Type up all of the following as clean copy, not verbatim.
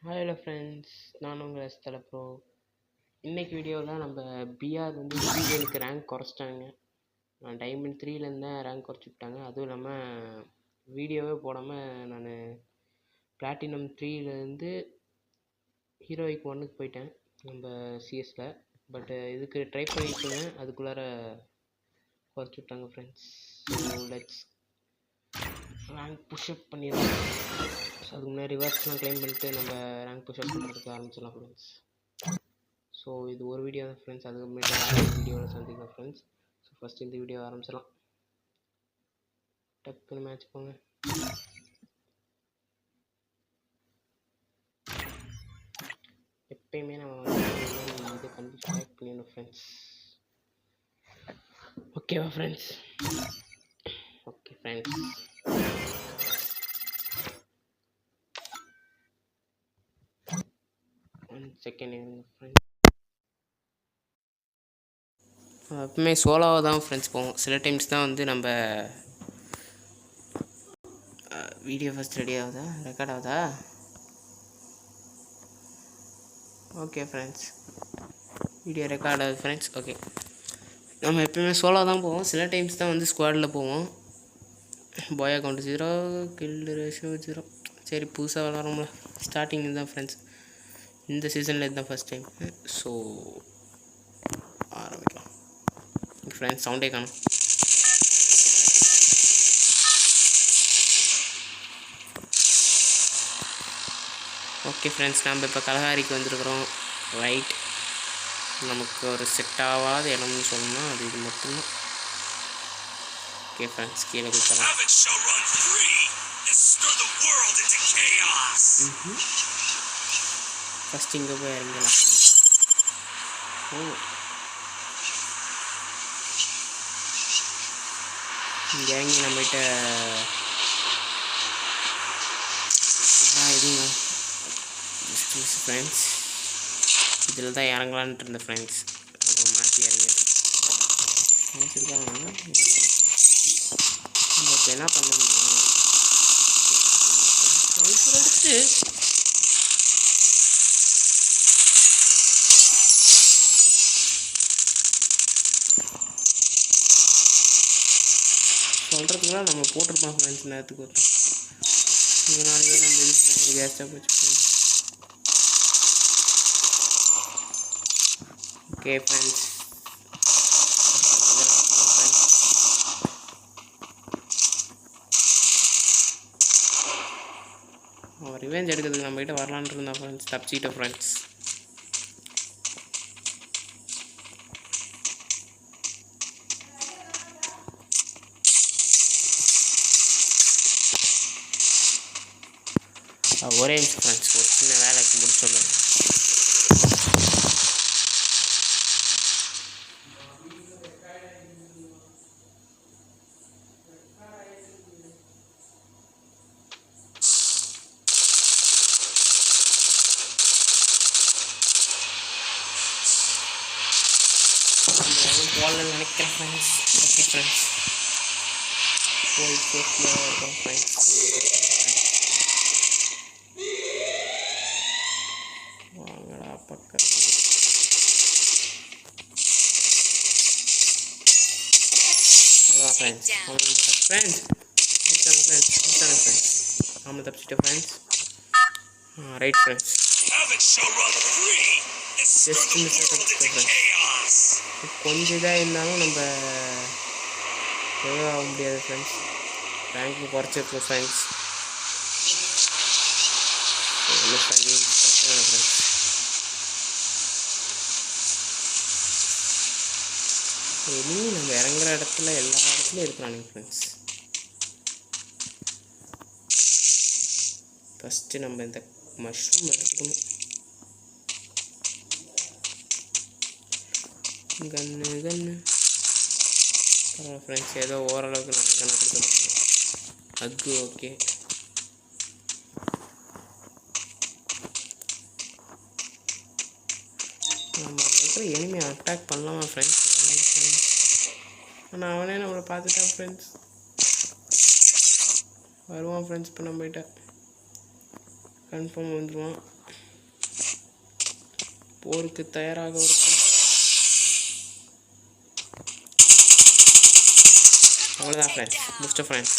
Hello friends, நான் உங்கள் எஸ்தல bro. இன்றைக்கி வீடியோவில் நம்ம பிஆர் வந்து சிவிஎலுக்கு ரேங்க் குறைச்சிட்டாங்க. நான் டைமண்ட் 3லேருந்து ரேங்க் குறைச்சி விட்டாங்க. அதுவும் இல்லாமல் வீடியோவே போடாமல் நான் பிளாட்டினம் 3லேருந்து ஹீரோயிக் 1க்கு போயிட்டேன் நம்ம சிஎஸில். பட்டு இதுக்கு ட்ரை பண்ணிட்டுருந்தேன், அதுக்குள்ளார குறைச்சி விட்டாங்க friends. So let's rank push up பண்ணிடலாம். ஸோ அதுக்கு முன்னாடி ரிவார்ட்ஸ்லாம் க்ளைம் பண்ணிட்டு நம்ம ரேங்க் புஷ்அப் பண்ணுறதுக்கு ஆரம்பிச்சிடலாம் ஃப்ரெண்ட்ஸ். ஸோ இது ஒரு வீடியோ தான் ஃப்ரெண்ட்ஸ், அதுக்கு முன்னாடி வீடியோவில் சந்திக்கலாம் ஃப்ரெண்ட்ஸ். ஸோ ஃபஸ்ட் இந்த வீடியோ ஆரம்பிச்சிடலாம். டக்குன்னு மேட்ச் போங்க. எப்பயுமே நம்ம வந்து இதை கண்டிப்பாக செலக்ட் பண்ணிடணும் ஃப்ரெண்ட்ஸ். ஓகேவா friends? Okay friends, second friends எப்பவுமே சோலோவாக தான் ஃப்ரெண்ட்ஸ் போவோம். சில டைம்ஸ் தான் வந்து நம்ம வீடியோ ஃபஸ்ட் ரெடி ஆகுதா, ரெக்கார்ட் ஆகுதா? ஓகே ஃப்ரெண்ட்ஸ், வீடியோ ரெக்கார்ட் ஆகுது ஃப்ரெண்ட்ஸ். ஓகே, நம்ம எப்பவுமே சோலோவாக தான் போவோம். சில டைம்ஸ் தான் வந்து ஸ்குவாடில் போவோம். பாய் அக்கௌண்ட் 0, கில்டு ரேஷியோ 0. சரி, புதுசாக விளாட்றோம்ல, ஸ்டார்டிங் இதுதான் ஃப்ரெண்ட்ஸ். இந்த சீசனில் இதுதான் ஃபஸ்ட் டைம். ஸோ ஆரம்பிக்கலாம் ஃப்ரெண்ட்ஸ். சவுண்டே காணும். ஓகே ஃப்ரெண்ட்ஸ், நம்ம இப்போ கலகாரிக்கு வந்துருக்குறோம். ரைட், நமக்கு ஒரு செட் ஆகாத இடம்னு சொல்லணும்னா அது இது மட்டும்தான். ஓகே ஃப்ரெண்ட்ஸ், கீழே கொடுத்துறோம். ஃபஸ்ட் இங்கே போய் இறங்கலாம் ஃப்ரெண்ட்ஸ். இங்கே இறங்கி நம்மகிட்ட இதுங்க ஃப்ரெண்ட்ஸ், இதில் தான் இறங்கலான்ட்டு இருந்தேன் ஃப்ரெண்ட்ஸ். அப்புறம் மாற்றி இறங்கிட்டேன். இருக்காங்க. நம்ம இப்போ என்ன பண்ணணும்னா எடுத்து சொல்கிறதுக்குலாம் நம்ம போட்டிருப்போம் ஃப்ரெண்ட்ஸ். நேரத்துக்கு ஒருத்தர் இதனாலேயே நம்ம இது வேஸ்ட்டாக போச்சு ஃப்ரெண்ட்ஸ். ஓகே ஃப்ரெண்ட்ஸ், அவன் ரிவெஞ்ச் எடுக்கிறதுக்கு நம்மகிட்ட வரலான்ட்டு இருந்தான் ஃப்ரெண்ட்ஸ். தப்பிச்சிக்கிட்ட ஃப்ரெண்ட்ஸ். ஒரே நிமிஷம் ஃப்ரெண்ட்ஸ், ஒரு சின்ன வேலைக்கு முடிச்சு சொல்லுங்கள். போடலன்னு நினைக்கிறேன் ஃப்ரெண்ட்ஸ். ஓகே ஃப்ரெண்ட்ஸ், போய் சேஃப்டியாக இருக்கோம் ஃப்ரெண்ட்ஸ். வாங்கடா பக்கத்தில். ஃப்ரெண்ட்ஸ் ஃப்ரெண்ட்ஸ் ஃப்ரெண்ட்ஸ் ஆமாம், தப்பிச்சிட்டேன் friends. Right friends, just miss தப்பிச்சிட்டேன் ஃப்ரெண்ட்ஸ். கொஞ்சம் இதாக இருந்தாலும் நம்ம எதுவும் ஆக முடியாது ஃப்ரெண்ட்ஸ். Rank குறைச்சிருக்கோம் friends. ஒன்றும் பிரச்சனை இல்லை ஃப்ரெண்ட்ஸ். இனியும் நம்ம இறங்குற இடத்துல எல்லா இடத்துலையும் இருக்கிறானுங்க ஃப்ரெண்ட்ஸ். ஃபஸ்ட்டு நம்ம இந்த மஷ்ரூம் எடுத்துக்கணும். கன்று ஃப்ரெண்ட்ஸ், ஏதோ ஓரளவுக்கு நல்ல கண்ணை கொடுத்துருவாங்க. அக்கு ஓகே. நம்ம இருக்கிற எனிமே அட்டாக் பண்ணலாமா ஃப்ரெண்ட்ஸ்? ஆனால் அவனே நம்மளை பார்த்துட்டான் ஃப்ரெண்ட்ஸ். வருவான் ஃப்ரெண்ட்ஸ். இப்போ நம்மகிட்ட கன்ஃபார்ம் வந்துடுவான். போருக்கு தயாராக இருக்கும். அவ்வளோதான் ஃப்ரெண்ட்ஸ், முடிச்சிட்டோம் ஃப்ரெண்ட்ஸ்.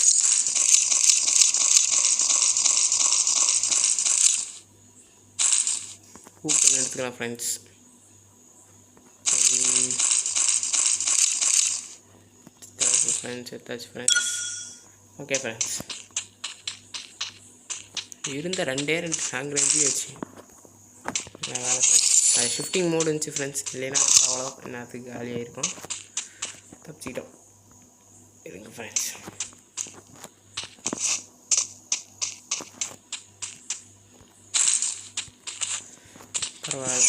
கூப்பன் எடுத்துக்கலாம் ஃப்ரெண்ட்ஸ். எடுத்தாச்சு ஃப்ரெண்ட்ஸ். ஓகே ஃப்ரெண்ட்ஸ், இருந்த 2 ஹேங் ரேஞ்சு வச்சு வேலை ஃப்ரெண்ட்ஸ். அது ஷிஃப்டிங் மோடு இருந்துச்சு ஃப்ரெண்ட்ஸ். இல்லைன்னா அவ்வளோதான், என்னத்துக்கு காலியாக இருக்கும். தப்பிச்சிக்கிட்டோம். இருங்க ஃப்ரெண்ட்ஸ். பரவாயில்ல,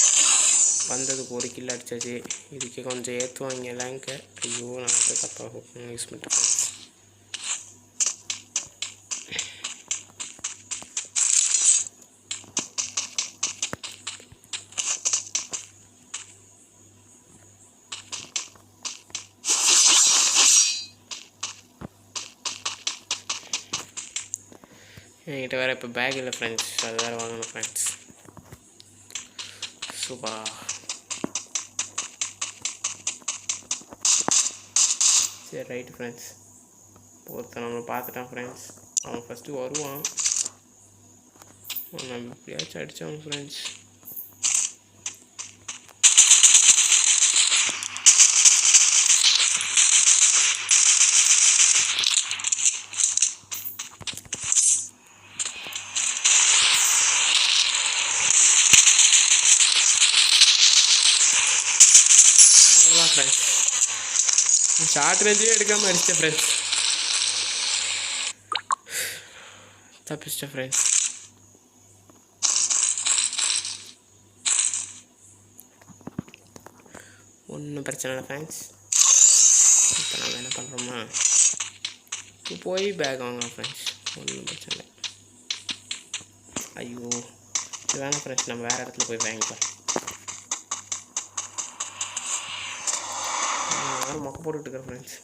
வந்ததுக்கு 1 கில் அடிச்சாச்சு. இதுக்கு கொஞ்சம் ஏற்றுவாங்க லேங்கை. ஐயோ, நான் வந்து தப்பாக யூஸ் பண்ணிட்டேன் ஃப்ரெண்ட்ஸ். என்கிட்ட வேறு இப்போ பேக் இல்லை ஃப்ரெண்ட்ஸ், அது வேறு வாங்கணும் ஃப்ரெண்ட்ஸ். சூப்பரா. சரி ரைட்டு ஃப்ரெண்ட்ஸ், ஒருத்தன் நம்மளை பார்த்துட்டான் ஃப்ரெண்ட்ஸ். அவன் ஃபஸ்ட்டு வருவான், நம்ம எப்படியாச்சும் அடித்தான் ஃப்ரெண்ட்ஸ். ஃப்ரெண்ட்ஸ் ஷார்ட் ரேஞ்சே எடுக்காமல் அடிச்சிட்டேன் ஃப்ரெண்ட்ஸ். தப்பிச்சிட்டேன் ஃப்ரெண்ட்ஸ். ஒன்றும் பிரச்சனை இல்லை ஃப்ரெண்ட்ஸ். இப்போ நம்ம என்ன பண்ணுறோமா, இப்போ போய் பேக் வாங்கலாம் ஃப்ரெண்ட்ஸ். ஒன்றும் பிரச்சனை இல்லை. ஐயோ இது வேணாம் ஃப்ரெண்ட்ஸ், நம்ம வேறு இடத்துல போய் வாங்கிக்கலாம். நானும் மொக்க போட்டுக்கிட்டு ஃப்ரெண்ட்ஸ்.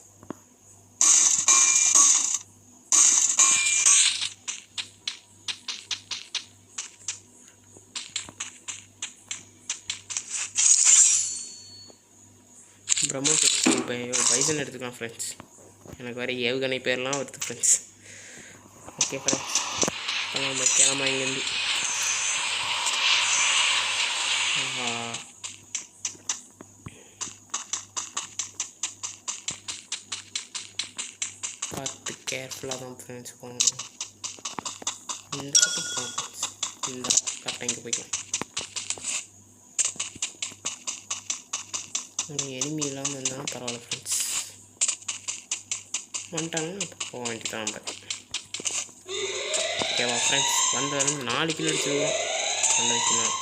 பிரம்மோஸ் பைசன் எடுத்துக்கலாம் ஃப்ரெண்ட்ஸ். எனக்கு வேறு ஏவுகணை பேர்லாம் வருது ஃப்ரெண்ட்ஸ். ஓகே ஃப்ரெண்ட்ஸ், நம்ம கிளம்ப இங்கேருந்து. பார்த்து கேர்ஃபுல்லாக தான் ஃப்ரெண்ட்ஸ் போகணும். இந்த இடத்துக்கு போகணும் ஃப்ரெண்ட்ஸ். இந்த கரெக்டாக இங்கே போய்க்கலாம். எனிமி இல்லாமல் இருந்தாலும் பரவாயில்ல ஃப்ரெண்ட்ஸ். வந்துட்டாங்கன்னா அப்போ போக வேண்டியதான் நம்ம. ஓகேவா ஃப்ரெண்ட்ஸ், வந்த வரும் 4 கிலோ அடிச்சிருவோம். நல்ல விஷயம்.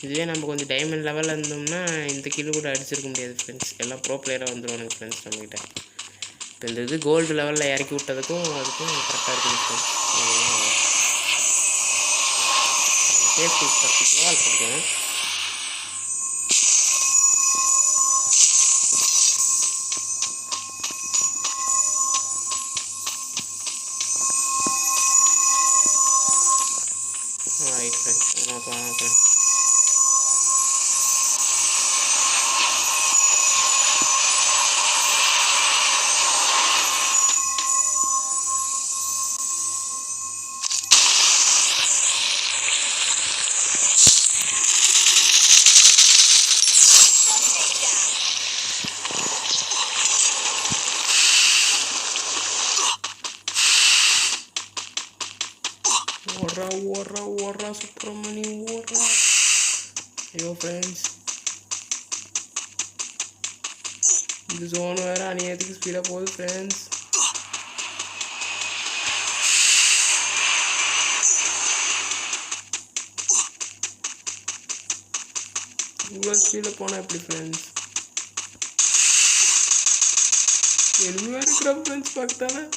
இதுவே நம்ம கொஞ்சம் டைமண்ட் லெவலில் இருந்தோம்னா இந்த கிலோ கூட அடிச்சிருக்க முடியாது ஃப்ரெண்ட்ஸ். எல்லாம் ப்ரோ பிளேயராக வந்துடுவானுங்க ஃப்ரெண்ட்ஸ் நம்மகிட்ட. இப்போ இந்த இது கோல்டு லெவலில் இறக்கி விட்டதுக்கும் அதுக்கும் கரெக்டாக இருக்குது ஃப்ரெண்ட்ஸ். சேஃப்டி பர்டிகுலராக இருக்கேன். ரைட் ஃப்ரெண்ட்ஸ், வாங்க ஃப்ரெண்ட்ஸ். ஓடுறா சுப்பிரமணி ஓடுறா. ஐயோ ஃப்ரெண்ட்ஸ், இந்த ஜோன் வேறு அநியாயத்துக்கு ஸ்பீடாக போகுது ஃப்ரெண்ட்ஸ். இவ்வளோ ஸ்பீடில் போனால் எப்படி ஃப்ரெண்ட்ஸ்? எனிமி வேறு இருக்கிற ஃப்ரெண்ட்ஸ் பக்கத்தால்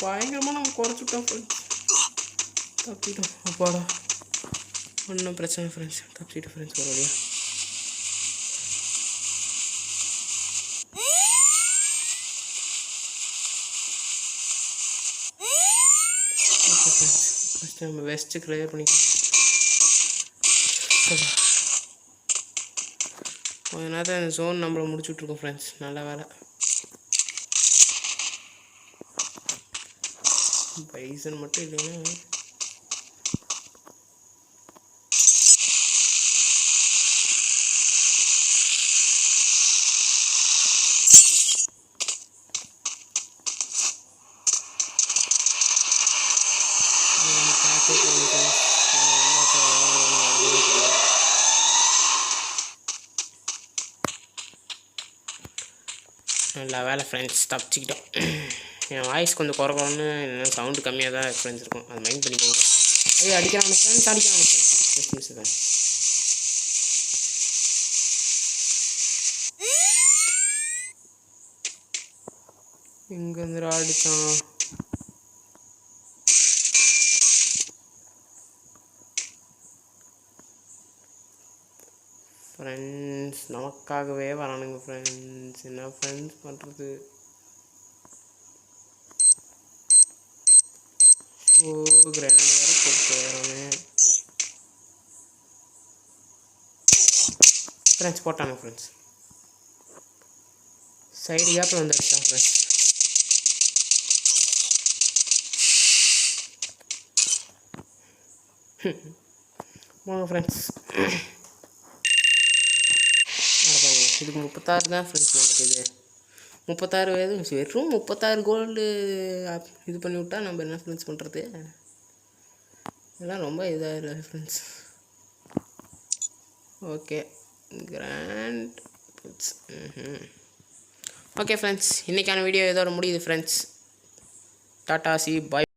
பயங்கரமாக நம்ம குறைச்சிட்டோம் ஃப்ரெண்ட்ஸ். தப்பிட்டோம். அப்பாடா, ஒன்றும் பிரச்சனை ஃப்ரெண்ட்ஸ், தப்பிச்சிட்டோம் ஃப்ரெண்ட்ஸ் ஒரு வழியாக. ஃபஸ்ட்டு நம்ம வெஸ்ட்டு கிளியர் பண்ணிக்கலாம். கொஞ்ச நேரத்தில் இந்த ஜோன் நம்மளை முடிச்சுட்ருக்கோம் ஃப்ரெண்ட்ஸ். நல்ல வேலை. பைசன் மட்டும் இல்லைன்னா நல்ல வேலை ஃப்ரெண்ட்ஸ், தப்பிச்சிக்கிட்டோம். என் வாய்ஸ் கொஞ்சம் குறக்குறோன்னு சவுண்டு கம்மியாக தான் ஃப்ரெண்ட்ஸ் இருக்கும், அது மைண்ட் பண்ணிக்கோங்க. ஐயோ அடிக்கிறானு ஃப்ரெண்ட்ஸ், அடிக்கிறானு ஃப்ரெண்ட்ஸ். தான் இங்கேருந்து அடித்தான் ஃப்ரெண்ட்ஸ். நமக்காகவே வரானுங்க ஃப்ரெண்ட்ஸ். என்ன ஃப்ரெண்ட்ஸ் பண்ணுறது? கிரேனேட் வேறு போட்டு வரானு ஃப்ரெண்ட்ஸ். போட்டானுங்க ஃப்ரெண்ட்ஸ். சைடு கேப்பில் வந்து அடித்தான் ஃப்ரெண்ட்ஸ். போங்க ஃப்ரெண்ட்ஸ். இதுக்கு 36 தான் ஃப்ரெண்ட்ஸ் நமக்கு. இது 36 வெறும் 36 கோல்டு இது பண்ணி விட்டா நம்ம என்ன ஃப்ரெண்ட்ஸ் பண்ணுறது? இதெல்லாம் ரொம்ப இதாக இல்லை friends. Okay grand friends. Okay friends, இன்றைக்கான வீடியோ இதோட முடியுது ஃப்ரெண்ட்ஸ். டாட்டா சி பாய்.